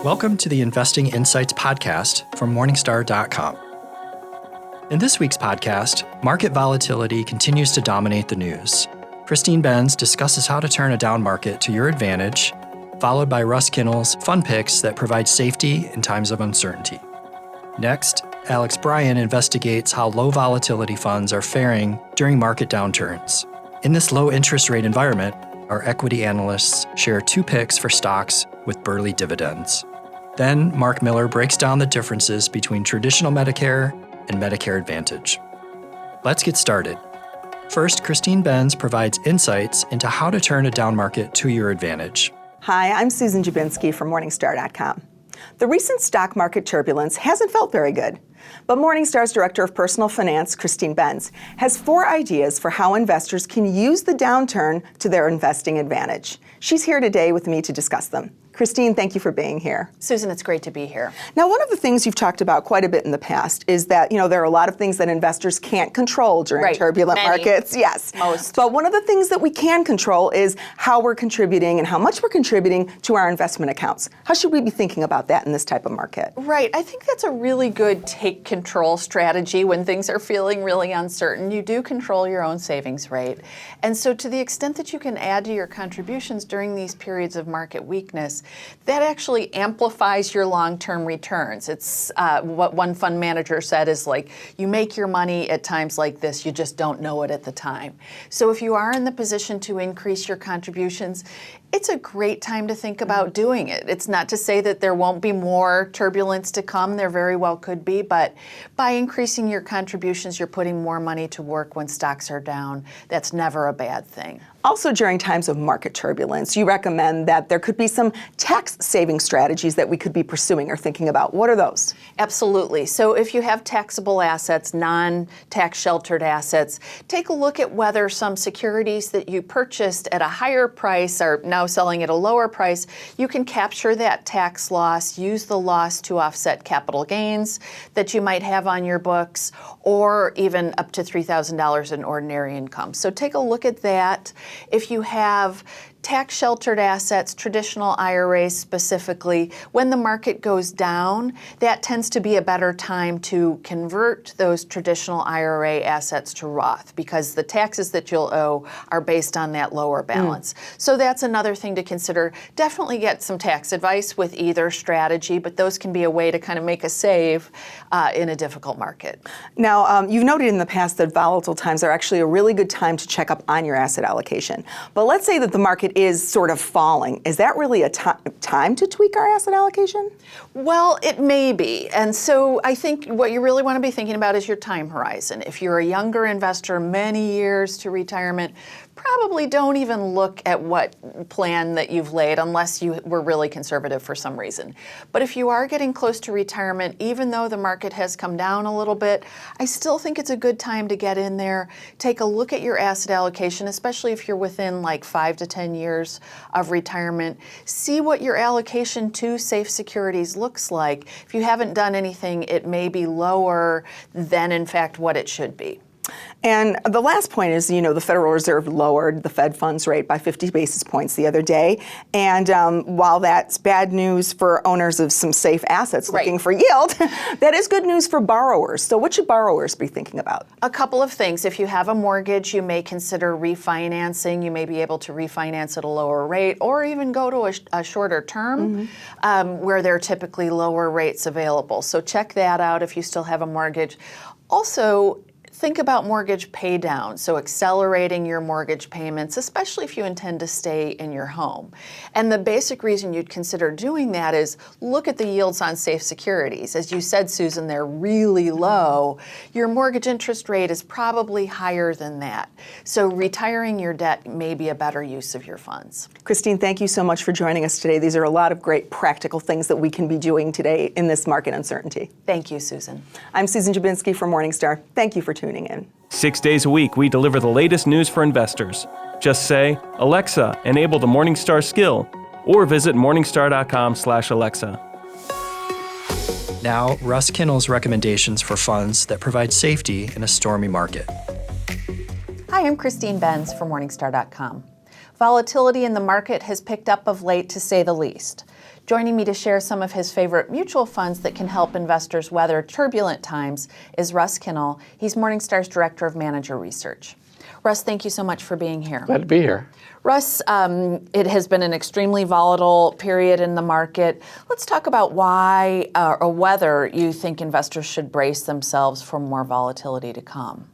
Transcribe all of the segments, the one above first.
Welcome to the Investing Insights podcast from Morningstar.com. In this week's podcast, market volatility continues to dominate the news. Christine Benz discusses how to turn a down market to your advantage, followed by Russ Kinnell's fun picks that provide safety in times of uncertainty. Next, Alex Bryan investigates how low volatility funds are faring during market downturns. In this low interest rate environment, our equity analysts share two picks for stocks with burly dividends. Then, Mark Miller breaks down the differences between traditional Medicare and Medicare Advantage. Let's get started. First, Christine Benz provides insights into how to turn a down market to your advantage. Hi, I'm Susan Jabinski from Morningstar.com. The recent stock market turbulence hasn't felt very good, but Morningstar's Director of Personal Finance, Christine Benz, has 4 ideas for how investors can use the downturn to their investing advantage. She's here today with me to discuss them. Christine, thank you for being here. Susan, it's great to be here. Now, one of the things you've talked about quite a bit in the past is that, there are a lot of things that investors can't control during turbulent markets. Yes. Most. But one of the things that we can control is how we're contributing and how much we're contributing to our investment accounts. How should we be thinking about that in this type of market? Right. I think that's a really good take control strategy when things are feeling really uncertain. You do control your own savings rate. And so to the extent that you can add to your contributions during these periods of market weakness, that actually amplifies your long-term returns. It's what one fund manager said is like, you make your money at times like this, you just don't know it at the time. So if you are in the position to increase your contributions, it's a great time to think about doing it. It's not to say that there won't be more turbulence to come. There very well could be, but by increasing your contributions, you're putting more money to work when stocks are down. That's never a bad thing. Also, during times of market turbulence, you recommend that there could be some tax-saving strategies that we could be pursuing or thinking about. What are those? Absolutely. So if you have taxable assets, non-tax sheltered assets, take a look at whether some securities that you purchased at a higher price are now selling at a lower price. You can capture that tax loss, use the loss to offset capital gains that you might have on your books, or even up to $3,000 in ordinary income. So take a look at that. If you have tax-sheltered assets, traditional IRAs specifically, when the market goes down, that tends to be a better time to convert those traditional IRA assets to Roth because the taxes that you'll owe are based on that lower balance. So that's another thing to consider. Definitely get some tax advice with either strategy, but those can be a way to kind of make a save in a difficult market. Now, you've noted in the past that volatile times are actually a really good time to check up on your asset allocation. But let's say that the market is sort of falling. Is that really a time to tweak our asset allocation? Well, it may be. And so I think what you really want to be thinking about is your time horizon. If you're a younger investor, many years to retirement, probably don't even look at what plan that you've laid unless you were really conservative for some reason. But if you are getting close to retirement, even though the market has come down a little bit, I still think it's a good time to get in there, take a look at your asset allocation, especially if you're within like 5 to 10 years of retirement. See what your allocation to safe securities looks like. If you haven't done anything, it may be lower than in fact what it should be. And the last point is, the Federal Reserve lowered the Fed funds rate by 50 basis points the other day. And while that's bad news for owners of some safe assets looking for yield, that is good news for borrowers. So what should borrowers be thinking about? A couple of things. If you have a mortgage, you may consider refinancing. You may be able to refinance at a lower rate or even go to a shorter term where there are typically lower rates available. So check that out if you still have a mortgage. Also, think about mortgage pay down, so accelerating your mortgage payments, especially if you intend to stay in your home. And the basic reason you'd consider doing that is look at the yields on safe securities. As you said, Susan, they're really low. Your mortgage interest rate is probably higher than that. So retiring your debt may be a better use of your funds. Christine, thank you so much for joining us today. These are a lot of great practical things that we can be doing today in this market uncertainty. Thank you, Susan. I'm Susan Jabinski from Morningstar. Thank you for tuning in. 6 days a week, we deliver the latest news for investors. Just say, Alexa, enable the Morningstar skill, or visit Morningstar.com/Alexa. Now, Russ Kinnell's recommendations for funds that provide safety in a stormy market. Hi, I'm Christine Benz from Morningstar.com. Volatility in the market has picked up of late, to say the least. Joining me to share some of his favorite mutual funds that can help investors weather turbulent times is Russ Kinnell. He's Morningstar's Director of Manager Research. Russ, thank you so much for being here. Glad to be here. Russ, it has been an extremely volatile period in the market. Let's talk about why or whether you think investors should brace themselves for more volatility to come.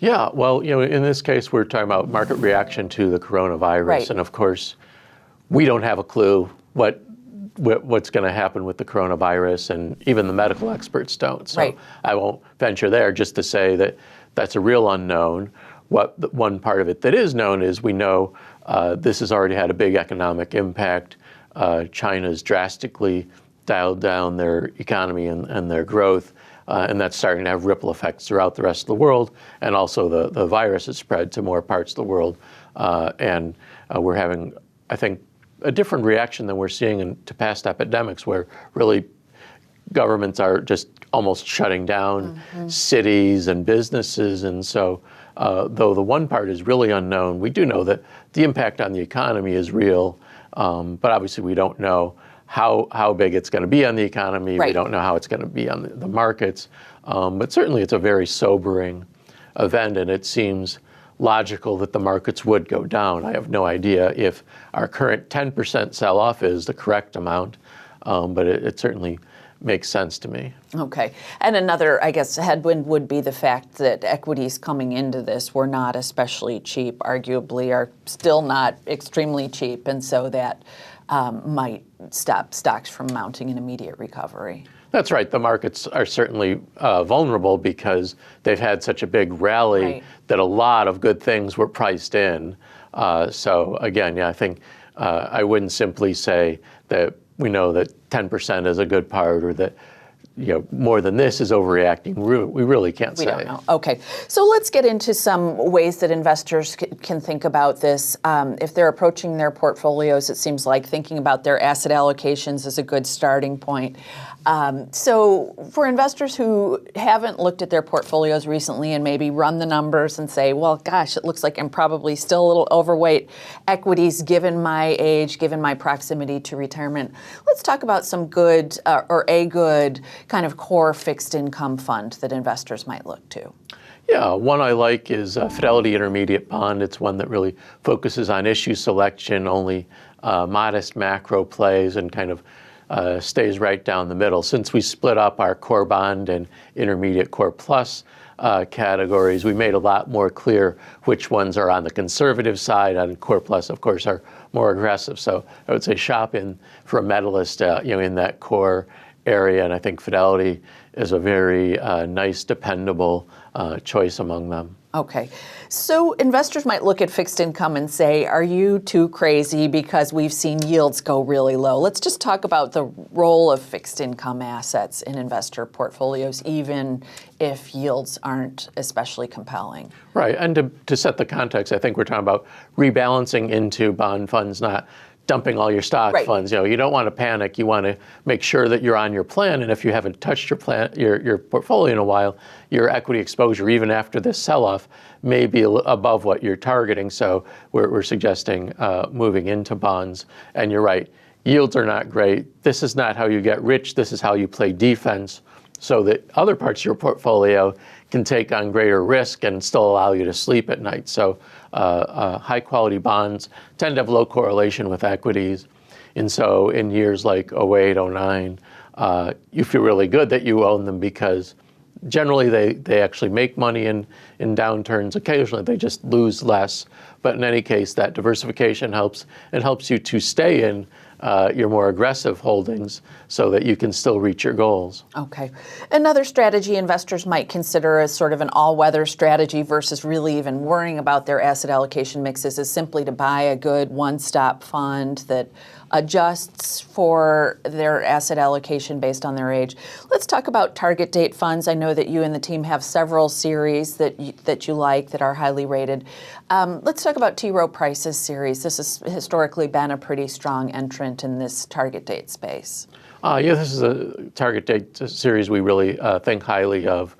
Yeah, well, in this case, we're talking about market reaction to the coronavirus. Right. And of course, we don't have a clue what's going to happen with the coronavirus, and even the medical experts don't. So right. I won't venture there, just to say that that's a real unknown. One part of it that is known is we know this has already had a big economic impact. China's drastically dialed down their economy and their growth, and that's starting to have ripple effects throughout the rest of the world. And also the virus has spread to more parts of the world. And we're having, I think, a different reaction than we're seeing to past epidemics, where really governments are just almost shutting down cities and businesses. And so though the one part is really unknown, we do know that the impact on the economy is real. But obviously we don't know how big it's going to be on the economy. Right. We don't know how it's going to be on the markets. But certainly it's a very sobering event, and it seems logical that the markets would go down. I have no idea if our current 10% sell-off is the correct amount, but it certainly makes sense to me. Okay. And another, I guess, headwind would be the fact that equities coming into this were not especially cheap, arguably are still not extremely cheap, and so that might stop stocks from mounting an immediate recovery. That's right. The markets are certainly vulnerable because they've had such a big rally Right. that a lot of good things were priced in. So again, I think I wouldn't simply say that we know that 10% is a good part, or that more than this is overreacting. We really can't say. We don't know. Okay. So let's get into some ways that investors can think about this. If they're approaching their portfolios, it seems like thinking about their asset allocations is a good starting point. So for investors who haven't looked at their portfolios recently and maybe run the numbers and say, well, gosh, it looks like I'm probably still a little overweight equities given my age, given my proximity to retirement, let's talk about some good or a good kind of core fixed income fund that investors might look to. Yeah, one I like is Fidelity Intermediate Bond. It's one that really focuses on issue selection, only modest macro plays, and kind of stays right down the middle. Since we split up our core bond and intermediate core plus categories, we made a lot more clear which ones are on the conservative side, and core plus, of course, are more aggressive. So I would say shop in for a medalist in that core area, and I think Fidelity is a very nice, dependable choice among them. Okay. So investors might look at fixed income and say, are you too crazy because we've seen yields go really low? Let's just talk about the role of fixed income assets in investor portfolios, even if yields aren't especially compelling. Right. And to set the context, I think we're talking about rebalancing into bond funds, not dumping all your stock Right. funds. You don't want to panic. You want to make sure that you're on your plan. And if you haven't touched your plan, your portfolio in a while, your equity exposure, even after this sell-off, may be above what you're targeting. So we're suggesting moving into bonds. And you're right, yields are not great. This is not how you get rich. This is how you play defense, so that other parts of your portfolio can take on greater risk and still allow you to sleep at night. So high quality bonds tend to have low correlation with equities. And so in years like 08, 09, you feel really good that you own them, because generally they actually make money in downturns. Occasionally they just lose less. But in any case, that diversification helps. It helps you to stay in your more aggressive holdings so that you can still reach your goals. Okay. Another strategy investors might consider as sort of an all-weather strategy versus really even worrying about their asset allocation mixes is simply to buy a good one-stop fund that adjusts for their asset allocation based on their age. Let's talk about target date funds. I know that you and the team have several series that you like that are highly rated. Let's talk about T. Rowe Price's series. This has historically been a pretty strong entrant in this target date space. Yeah, this is a target date series we really think highly of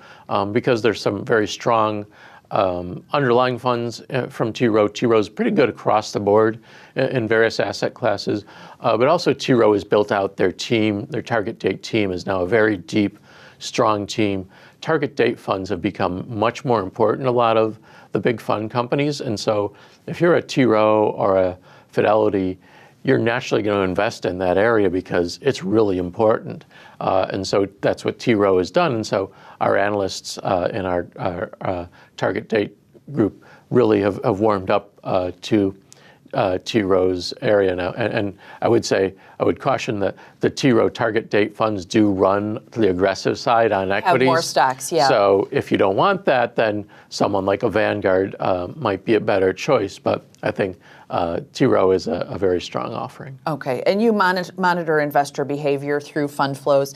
because there's some very strong underlying funds from T. Rowe. T. Rowe is pretty good across the board in various asset classes, but also T. Rowe has built out their team. Their target date team is now a very deep, strong team. Target date funds have become much more important in a lot of the big fund companies, and so if you're a T. Rowe or a Fidelity, you're naturally going to invest in that area because it's really important. And so that's what T. Rowe has done. And so our analysts in our target date group really have warmed up to T. Rowe's area now. And I would say, I would caution that the T. Rowe target date funds do run to the aggressive side on equities. Have more stocks, yeah. So if you don't want that, then someone like a Vanguard might be a better choice. But I think T. Rowe is a very strong offering. Okay, and you monitor investor behavior through fund flows.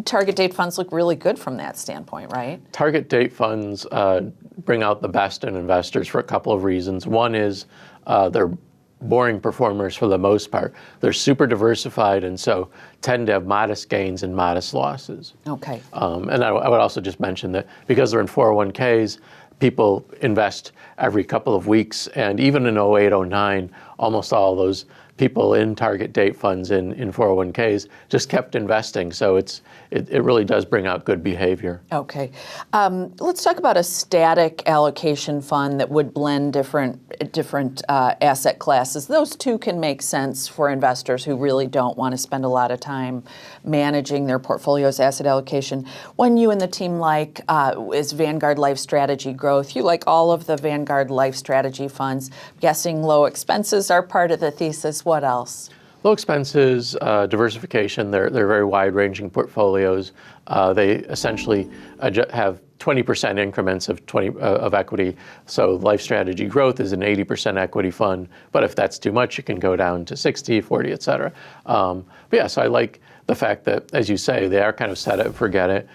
Target date funds look really good from that standpoint, right? Target date funds bring out the best in investors for a couple of reasons. One is they're boring performers for the most part. They're super diversified and so tend to have modest gains and modest losses. Okay. And I would also just mention that because they're in 401ks, people invest every couple of weeks, and even in 08, 09, almost all those people in target date funds in 401ks just kept investing. So it really does bring out good behavior. Okay. Let's talk about a static allocation fund that would blend different asset classes. Those two can make sense for investors who really don't want to spend a lot of time managing their portfolio's asset allocation. One you and the team like is Vanguard Life Strategy Growth. You like all of the Vanguard Life Strategy funds. I'm guessing low expenses are part of the thesis. What else? Low expenses, diversification, they're very wide-ranging portfolios. They essentially have 20% increments of equity. So Life Strategy Growth is an 80% equity fund, but if that's too much, it can go down to 60, 40, et cetera. But yeah, so I like the fact that, as you say, they are kind of set it and forget it.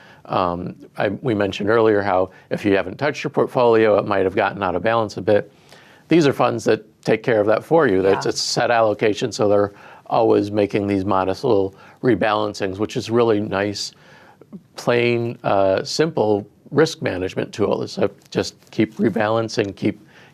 We mentioned earlier how if you haven't touched your portfolio, it might have gotten out of balance a bit. These are funds that take care of that for you. That's a set allocation, so they're always making these modest little rebalancings, which is really nice, plain, simple risk management tool. So just keep rebalancing,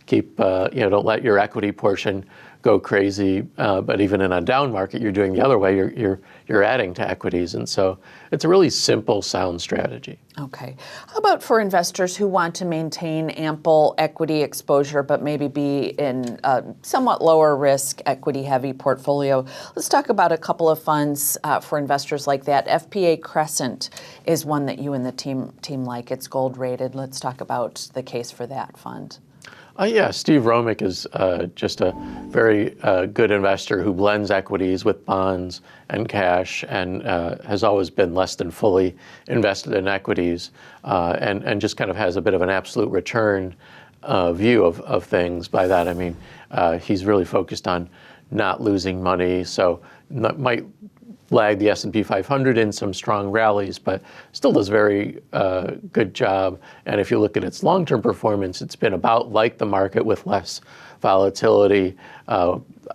don't let your equity portion go crazy. But even in a down market, you're doing the other way. You're adding to equities, and so it's a really simple, sound strategy. Okay. How about for investors who want to maintain ample equity exposure, but maybe be in a somewhat lower risk, equity-heavy portfolio? Let's talk about a couple of funds for investors like that. FPA Crescent is one that you and the team like. It's gold rated. Let's talk about the case for that fund. Yeah, Steve Romick is just a very good investor who blends equities with bonds and cash, and has always been less than fully invested in equities, and just kind of has a bit of an absolute return view of things. By that I mean he's really focused on not losing money, so might lag the S&P 500 in some strong rallies, but still does a very good job. And if you look at its long-term performance, it's been about like the market with less volatility.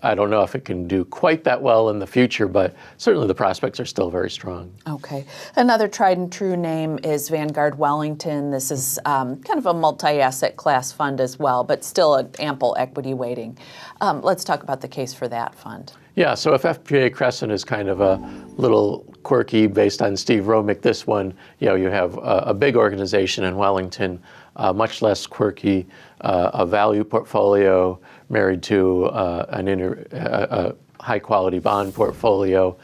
I don't know if it can do quite that well in the future, but certainly the prospects are still very strong. Okay. Another tried and true name is Vanguard Wellington. This is kind of a multi-asset class fund as well, but still an ample equity weighting. Let's talk about the case for that fund. Yeah, so if FPA Crescent is kind of a little quirky based on Steve Romick, this one, you have a big organization in Wellington, much less quirky, a value portfolio married to a high-quality bond portfolio,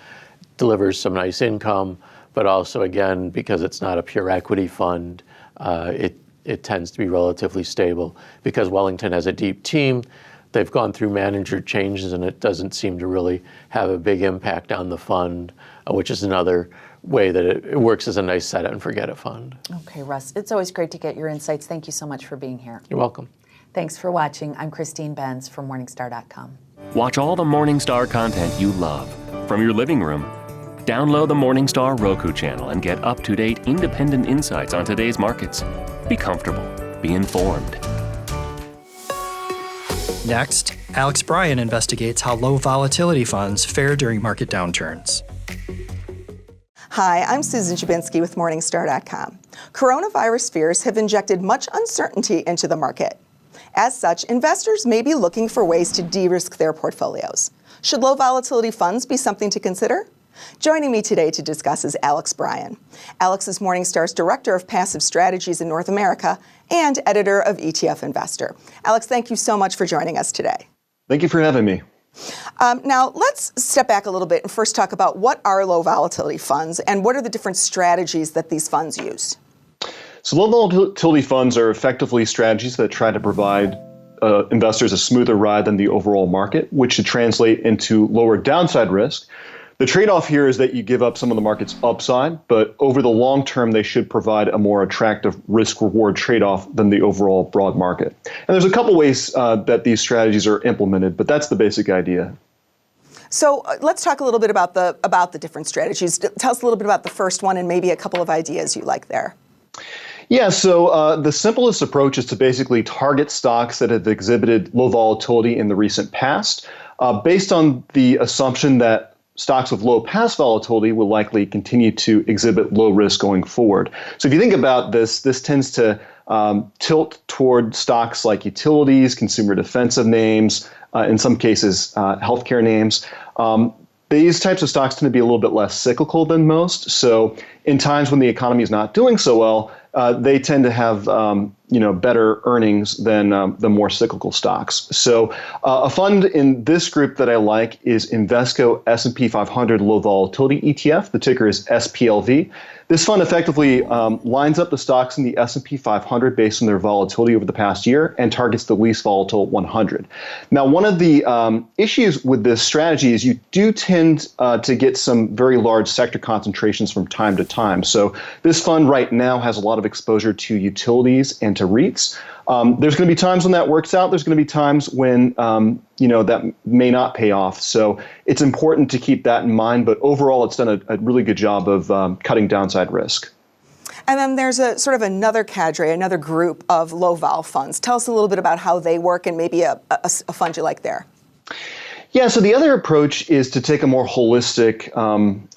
delivers some nice income, but also, again, because it's not a pure equity fund, it tends to be relatively stable. Because Wellington has a deep team, they've gone through manager changes, and it doesn't seem to really have a big impact on the fund, which is another way that it works as a nice set it and forget it fund. Okay, Russ, it's always great to get your insights. Thank you so much for being here. You're welcome. Thanks for watching. I'm Christine Benz from Morningstar.com. Watch all the Morningstar content you love from your living room. Download the Morningstar Roku channel and get up-to-date independent insights on today's markets. Be comfortable. Be informed. Next, Alex Bryan investigates how low volatility funds fare during market downturns. Hi, I'm Susan Jabinski with Morningstar.com. Coronavirus fears have injected much uncertainty into the market. As such, investors may be looking for ways to de-risk their portfolios. Should low volatility funds be something to consider? Joining me today to discuss is Alex Bryan. Alex is Morningstar's Director of Passive Strategies in North America and editor of ETF Investor. Alex, thank you so much for joining us today. Thank you for having me. Now, let's step back a little bit and first talk about what are low volatility funds and what are the different strategies that these funds use. So low volatility funds are effectively strategies that try to provide investors a smoother ride than the overall market, which should translate into lower downside risk. The trade-off here is that you give up some of the market's upside, but over the long term, they should provide a more attractive risk-reward trade-off than the overall broad market. And there's a couple ways that these strategies are implemented, but that's the basic idea. So let's talk a little bit about the different strategies. Tell us a little bit about the first one and maybe a couple of ideas you like there. Yeah, so the simplest approach is to basically target stocks that have exhibited low volatility in the recent past, based on the assumption that stocks with low past volatility will likely continue to exhibit low risk going forward. So if you think about this, this tends to tilt toward stocks like utilities, consumer defensive names, in some cases, healthcare names. These types of stocks tend to be a little bit less cyclical than most. So in times when the economy is not doing so well, they tend to have better earnings than the more cyclical stocks. So a fund in this group that I like is Invesco S&P 500 Low Volatility ETF. The ticker is SPLV. This fund effectively lines up the stocks in the S&P 500 based on their volatility over the past year and targets the least volatile 100. Now, one of the issues with this strategy is you do tend to get some very large sector concentrations from time to time. So this fund right now has a lot of exposure to utilities and to REITs. There's going to be times when that works out. There's going to be times when that may not pay off. So it's important to keep that in mind. But overall, it's done a really good job of cutting downside risk. And then there's a sort of another cadre, another group of low vol funds. Tell us a little bit about how they work and maybe a fund you like there. Yeah, so the other approach is to take a more holistic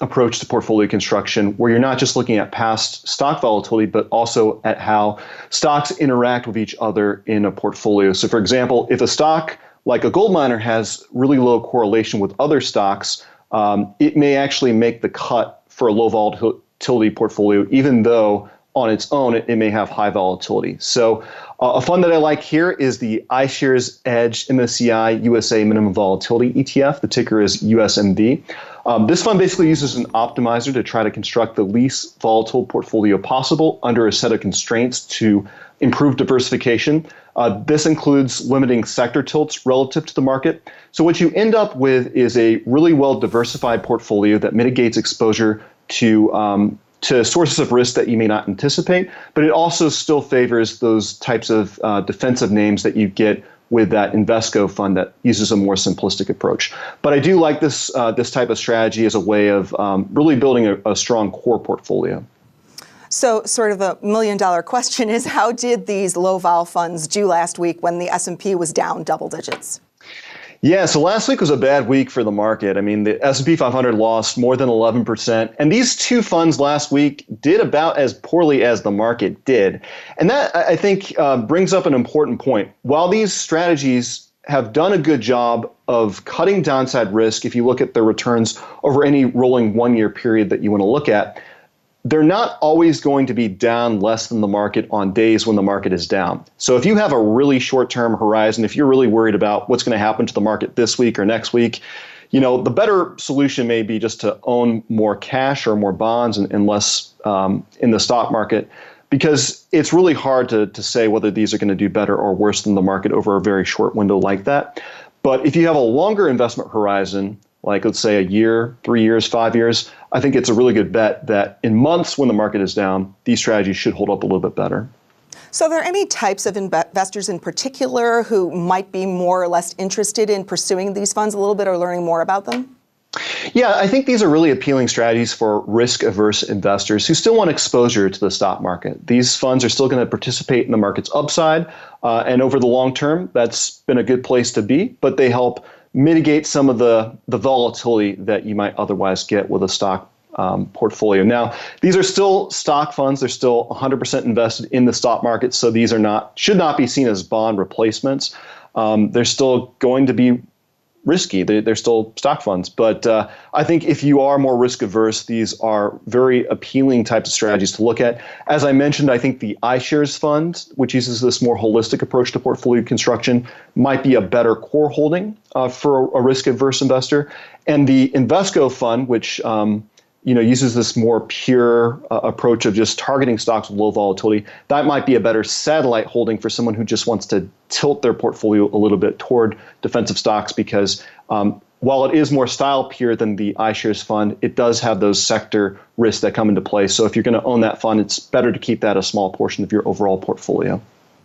approach to portfolio construction, where you're not just looking at past stock volatility, but also at how stocks interact with each other in a portfolio. So for example, if a stock like a gold miner has really low correlation with other stocks, it may actually make the cut for a low volatility portfolio, even though on its own, it may have high volatility. So a fund that I like here is the iShares Edge MSCI USA Minimum Volatility ETF. The ticker is USMV. This fund basically uses an optimizer to try to construct the least volatile portfolio possible under a set of constraints to improve diversification. This includes limiting sector tilts relative to the market. So what you end up with is a really well-diversified portfolio that mitigates exposure to sources of risk that you may not anticipate, but it also still favors those types of defensive names that you get with that Invesco fund that uses a more simplistic approach. But I do like this type of strategy as a way of really building a strong core portfolio. So sort of a million-dollar question is, how did these low vol funds do last week when the S&P was down double digits? Yeah, so last week was a bad week for the market. I mean, the S&P 500 lost more than 11%, and these two funds last week did about as poorly as the market did. And that, I think, brings up an important point. While these strategies have done a good job of cutting downside risk, if you look at their returns over any rolling one-year period that you want to look at, they're not always going to be down less than the market on days when the market is down. So if you have a really short-term horizon, if you're really worried about what's going to happen to the market this week or next week, the better solution may be just to own more cash or more bonds and less in the stock market, because it's really hard to say whether these are going to do better or worse than the market over a very short window like that. But if you have a longer investment horizon, like let's say a year, 3 years, 5 years, I think it's a really good bet that in months when the market is down, these strategies should hold up a little bit better. So are there any types of investors in particular who might be more or less interested in pursuing these funds a little bit or learning more about them? Yeah, I think these are really appealing strategies for risk-averse investors who still want exposure to the stock market. These funds are still going to participate in the market's upside, and over the long term, that's been a good place to be, but they help mitigate some of the volatility that you might otherwise get with a stock portfolio. Now, these are still stock funds. They're still 100% invested in the stock market, so these should not be seen as bond replacements. They're still going to be risky. They're still stock funds. But I think if you are more risk averse, these are very appealing types of strategies to look at. As I mentioned, I think the iShares fund, which uses this more holistic approach to portfolio construction, might be a better core holding for a risk averse investor. And the Invesco fund, which uses this more pure approach of just targeting stocks with low volatility, that might be a better satellite holding for someone who just wants to tilt their portfolio a little bit toward defensive stocks, because while it is more style pure than the iShares fund, it does have those sector risks that come into play. So if you're going to own that fund, it's better to keep that a small portion of your overall portfolio.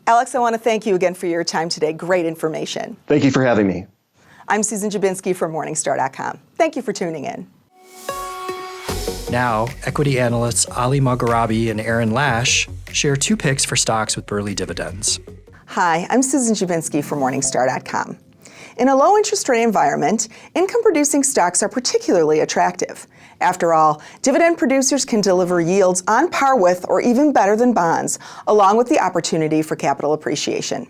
Alex, I want to thank you again for your time today. Great information. Thank you for having me. I'm Susan Jabinski from Morningstar.com. Thank you for tuning in. Now, equity analysts Ali Magharabi and Aaron Lash share 2 picks for stocks with Burley dividends. Hi, I'm Susan Jabinski from Morningstar.com. In a low interest rate environment, income-producing stocks are particularly attractive. After all, dividend producers can deliver yields on par with or even better than bonds, along with the opportunity for capital appreciation.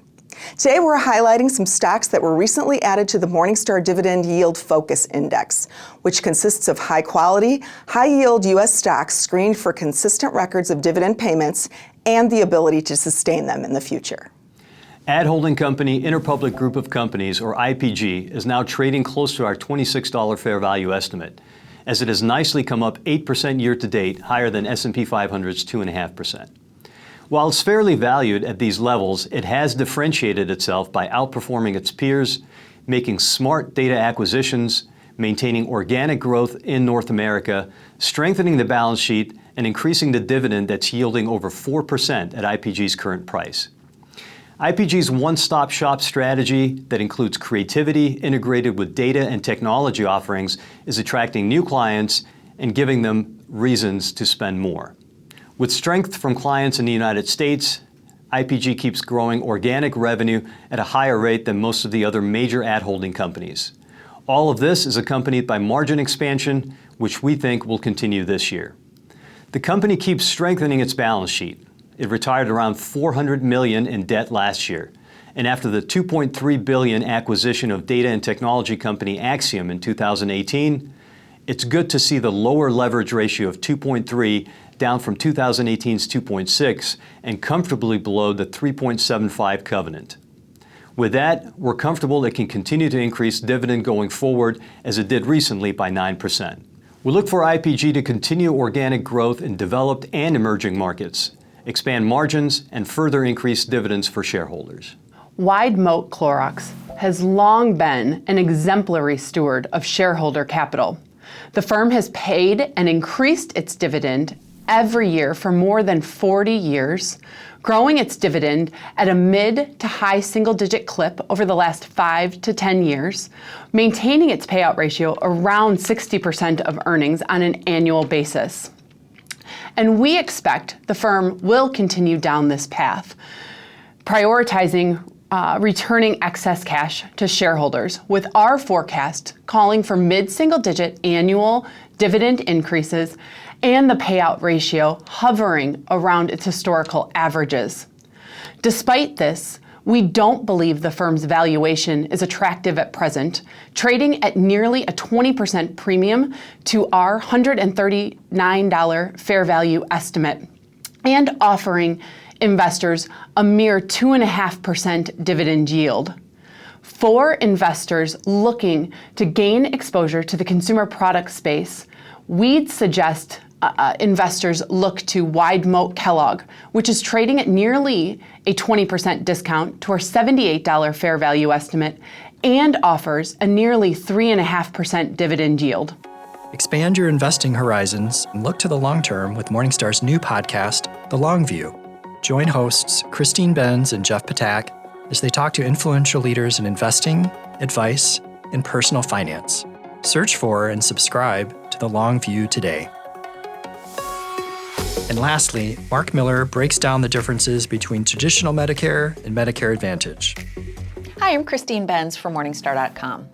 Today, we're highlighting some stocks that were recently added to the Morningstar Dividend Yield Focus Index, which consists of high-quality, high-yield U.S. stocks screened for consistent records of dividend payments and the ability to sustain them in the future. Ad holding company Interpublic Group of Companies, or IPG, is now trading close to our $26 fair value estimate, as it has nicely come up 8% year to date, higher than S&P 500's 2.5%. While it's fairly valued at these levels, it has differentiated itself by outperforming its peers, making smart data acquisitions, maintaining organic growth in North America, strengthening the balance sheet, and increasing the dividend that's yielding over 4% at IPG's current price. IPG's one-stop shop strategy that includes creativity integrated with data and technology offerings is attracting new clients and giving them reasons to spend more. With strength from clients in the United States, IPG keeps growing organic revenue at a higher rate than most of the other major ad holding companies. All of this is accompanied by margin expansion, which we think will continue this year. The company keeps strengthening its balance sheet. It retired around $400 million in debt last year. And after the $2.3 billion acquisition of data and technology company Axiom in 2018, it's good to see the lower leverage ratio of 2.3 down from 2018's 2.6 and comfortably below the 3.75 covenant. With that, we're comfortable it can continue to increase dividend going forward as it did recently by 9%. We look for IPG to continue organic growth in developed and emerging markets, expand margins, and further increase dividends for shareholders. Wide Moat Clorox has long been an exemplary steward of shareholder capital. The firm has paid and increased its dividend every year for more than 40 years, growing its dividend at a mid to high single-digit clip over the last 5 to 10 years, maintaining its payout ratio around 60% of earnings on an annual basis. And we expect the firm will continue down this path, prioritizing returning excess cash to shareholders, with our forecast calling for mid-single-digit annual dividend increases and the payout ratio hovering around its historical averages. Despite this, we don't believe the firm's valuation is attractive at present, trading at nearly a 20% premium to our $139 fair value estimate and offering investors a mere 2.5% dividend yield. For investors looking to gain exposure to the consumer product space, we'd suggest investors look to Wide Moat Kellogg, which is trading at nearly a 20% discount to our $78 fair value estimate and offers a nearly 3.5% dividend yield. Expand your investing horizons and look to the long term with Morningstar's new podcast, The Long View. Join hosts Christine Benz and Jeff Patak as they talk to influential leaders in investing, advice, and personal finance. Search for and subscribe to The Long View today. And lastly, Mark Miller breaks down the differences between traditional Medicare and Medicare Advantage. Hi, I'm Christine Benz from Morningstar.com.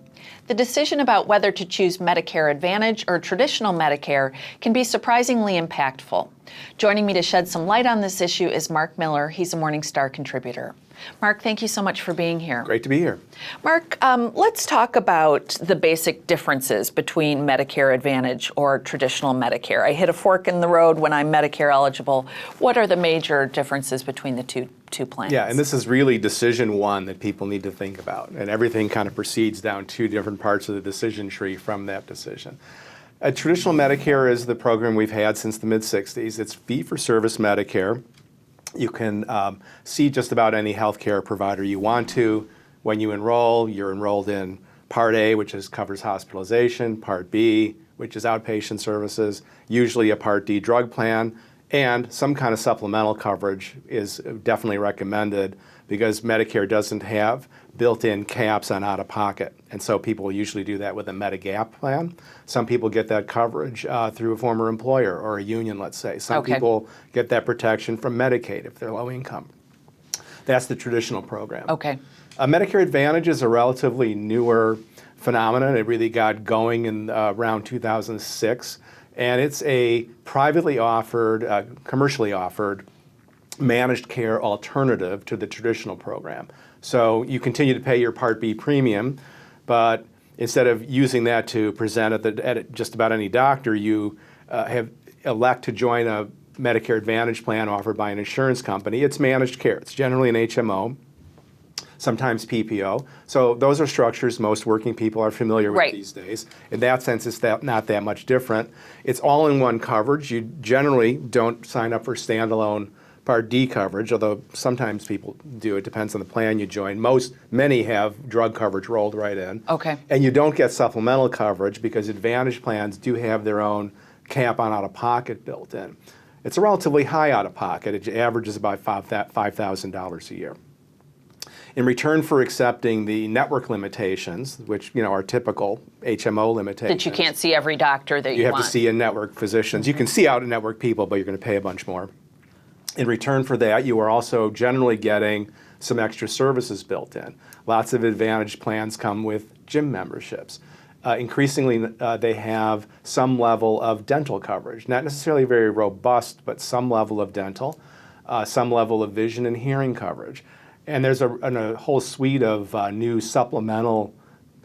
The decision about whether to choose Medicare Advantage or traditional Medicare can be surprisingly impactful. Joining me to shed some light on this issue is Mark Miller. He's a Morningstar contributor. Mark, thank you so much for being here. Great to be here. Mark, let's talk about the basic differences between Medicare Advantage or traditional Medicare. I hit a fork in the road when I'm Medicare eligible. What are the major differences between the two plans? Yeah, and this is really decision one that people need to think about. And everything kind of proceeds down two different parts of the decision tree from that decision. Traditional Medicare is the program we've had since the mid-'60s. It's fee-for-service Medicare. You can see just about any healthcare provider you want to. When you enroll, you're enrolled in Part A, which covers hospitalization, Part B, which is outpatient services, usually a Part D drug plan, and some kind of supplemental coverage is definitely recommended because Medicare doesn't have built-in caps on out-of-pocket. And so people usually do that with a Medigap plan. Some people get that coverage through a former employer or a union, let's say. Some people get that protection from Medicaid if they're low income. That's the traditional program. Okay. Medicare Advantage is a relatively newer phenomenon. It really got going in around 2006. And it's a privately offered, commercially offered, managed care alternative to the traditional program. So you continue to pay your Part B premium, but instead of using that to present at just about any doctor, you elect to join a Medicare Advantage plan offered by an insurance company. It's managed care. It's generally an HMO, sometimes PPO. So those are structures most working people are familiar with these days. In that sense, it's not that much different. It's all-in-one coverage. You generally don't sign up for standalone Part D coverage, although sometimes people do. It depends on the plan you join. Many have drug coverage rolled right in. Okay. And you don't get supplemental coverage because Advantage plans do have their own cap on out-of-pocket built in. It's a relatively high out-of-pocket. It averages about $5,000 a year. In return for accepting the network limitations, which are typical HMO limitations. That you can't see every doctor that you want. You have to see in-network physicians. You can see out-of-network people, but you're going to pay a bunch more. In return for that, you are also generally getting some extra services built in. Lots of Advantage plans come with gym memberships. Increasingly, they have some level of dental coverage, not necessarily very robust, but some level of dental, some level of vision and hearing coverage. And there's a whole suite of new supplemental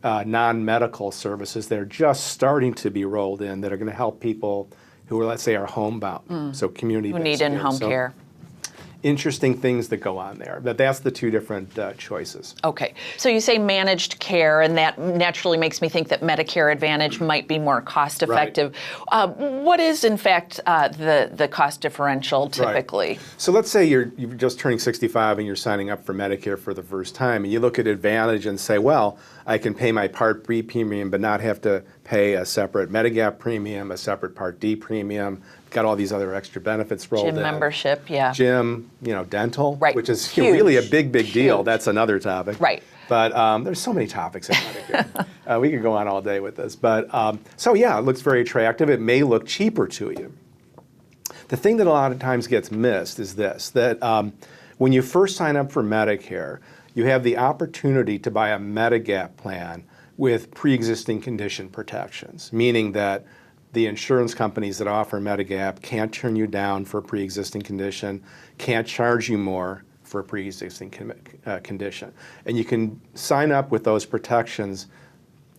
non-medical services that are just starting to be rolled in that are going to help people who are, let's say, are homebound, so community-based who need in-home care. Interesting things that go on there. But that's the two different choices. Okay. So you say managed care, and that naturally makes me think that Medicare Advantage might be more cost-effective. Right. What is, in fact, the cost differential typically? Right. So let's say you're just turning 65 and you're signing up for Medicare for the first time, and you look at Advantage and say, well, I can pay my Part B premium but not have to pay a separate Medigap premium, a separate Part D premium, got all these other extra benefits rolled in. Gym membership, yeah. Gym, dental, right. which is really a big deal. Huge. That's another topic. Right. But there's so many topics in Medicare. We could go on all day with this. But so yeah, it looks very attractive. It may look cheaper to you. The thing that a lot of times gets missed is this, that when you first sign up for Medicare, you have the opportunity to buy a Medigap plan with pre-existing condition protections, meaning that the insurance companies that offer Medigap can't turn you down for a pre-existing condition, can't charge you more for a pre-existing condition. And you can sign up with those protections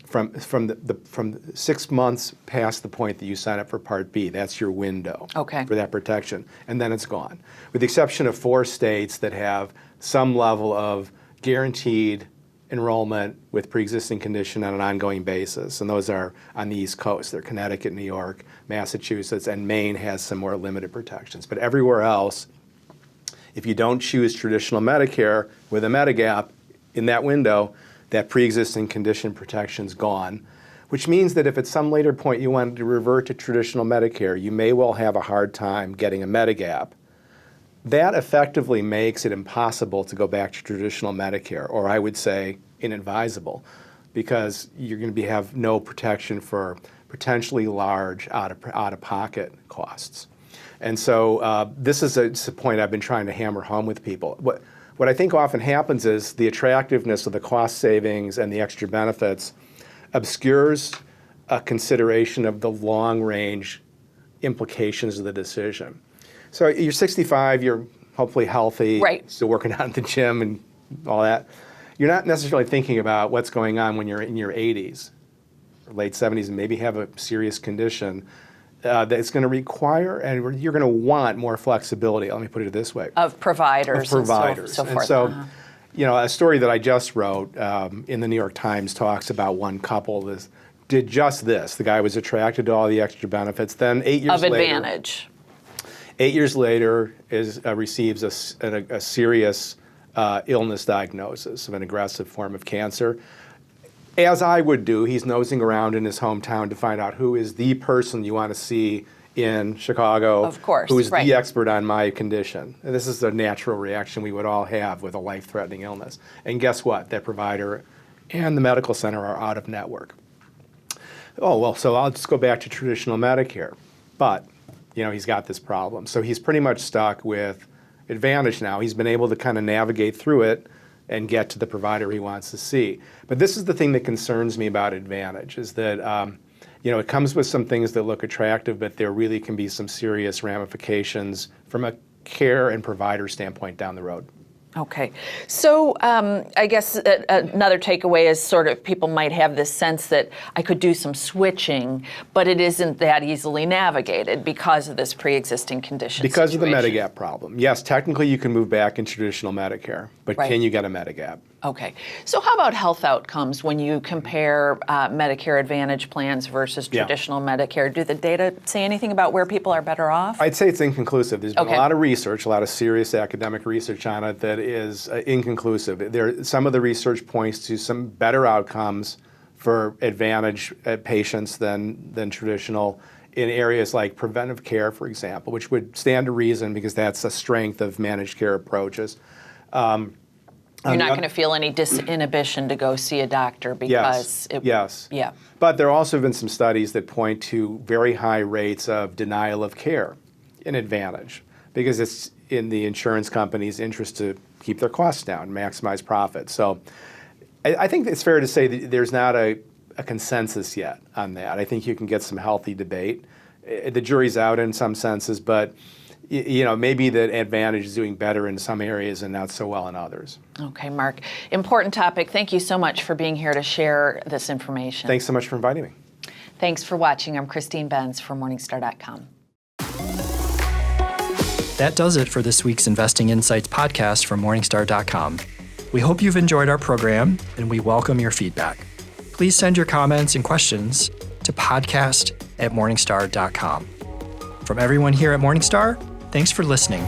from 6 months past the point that you sign up for Part B. That's your window for that protection. And then it's gone. With the exception of 4 states that have some level of guaranteed enrollment with pre-existing condition on an ongoing basis, and those are on the East Coast. They're Connecticut, New York, Massachusetts, and Maine has some more limited protections. But everywhere else, if you don't choose traditional Medicare with a Medigap in that window, that pre-existing condition protection's gone, which means that if at some later point you wanted to revert to traditional Medicare, you may well have a hard time getting a Medigap. That effectively makes it impossible to go back to traditional Medicare, or I would say inadvisable, because you're going to have no protection for potentially large out-of-pocket costs. And so this is a point I've been trying to hammer home with people. What I think often happens is the attractiveness of the cost savings and the extra benefits obscures a consideration of the long-range implications of the decision. So you're 65, you're hopefully healthy, right, still working out at the gym and all that. You're not necessarily thinking about what's going on when you're in your 80s or late 70s and maybe have a serious condition that's going to require, and you're going to want more flexibility. Let me put it this way. Of providers. Of providers. And so forth. So, you know, a story that I just wrote in the New York Times talks about one couple that did just this. The guy was attracted to all the extra benefits. Then 8 years later. Of Advantage. 8 years later receives a serious illness diagnosis of an aggressive form of cancer. As I would do, he's nosing around in his hometown to find out who is the person you want to see in Chicago, of course, who is right, the expert on my condition. And this is a natural reaction we would all have with a life-threatening illness. And guess what? That provider and the medical center are out of network. Oh, well, so I'll just go back to traditional Medicare. But, you know, he's got this problem. So he's pretty much stuck with Advantage now. He's been able to kind of navigate through it and get to the provider he wants to see. But this is the thing that concerns me about Advantage, is that you know, it comes with some things that look attractive, but there really can be some serious ramifications from a care and provider standpoint down the road. Okay. So I guess another takeaway is sort of people might have this sense that I could do some switching, but it isn't that easily navigated because of this pre-existing condition Because situation. of the Medigap problem. Yes, technically you can move back in traditional Medicare, but Right. can you get a Medigap? Okay. So how about health outcomes when you compare Medicare Advantage plans versus traditional Medicare? Do the data say anything about where people are better off? I'd say it's inconclusive. There's been Okay. a lot of research, a lot of serious academic research on it that is inconclusive. Some of the research points to some better outcomes for Advantage patients than traditional in areas like preventive care, for example, which would stand to reason because that's a strength of managed care approaches. You're not going to feel any disinhibition to go see a doctor because yes. Yeah. But there also have been some studies that point to very high rates of denial of care in Advantage because it's in the insurance company's interest to keep their costs down, maximize profits. So I think it's fair to say that there's not a consensus yet on that. I think you can get some healthy debate. The jury's out in some senses, but you know, maybe the Advantage is doing better in some areas and not so well in others. Okay, Mark. Important topic. Thank you so much for being here to share this information. Thanks so much for inviting me. Thanks for watching. I'm Christine Benz from Morningstar.com. That does it for this week's Investing Insights podcast from Morningstar.com. We hope you've enjoyed our program, and we welcome your feedback. Please send your comments and questions to podcast@morningstar.com. From everyone here at Morningstar, thanks for listening.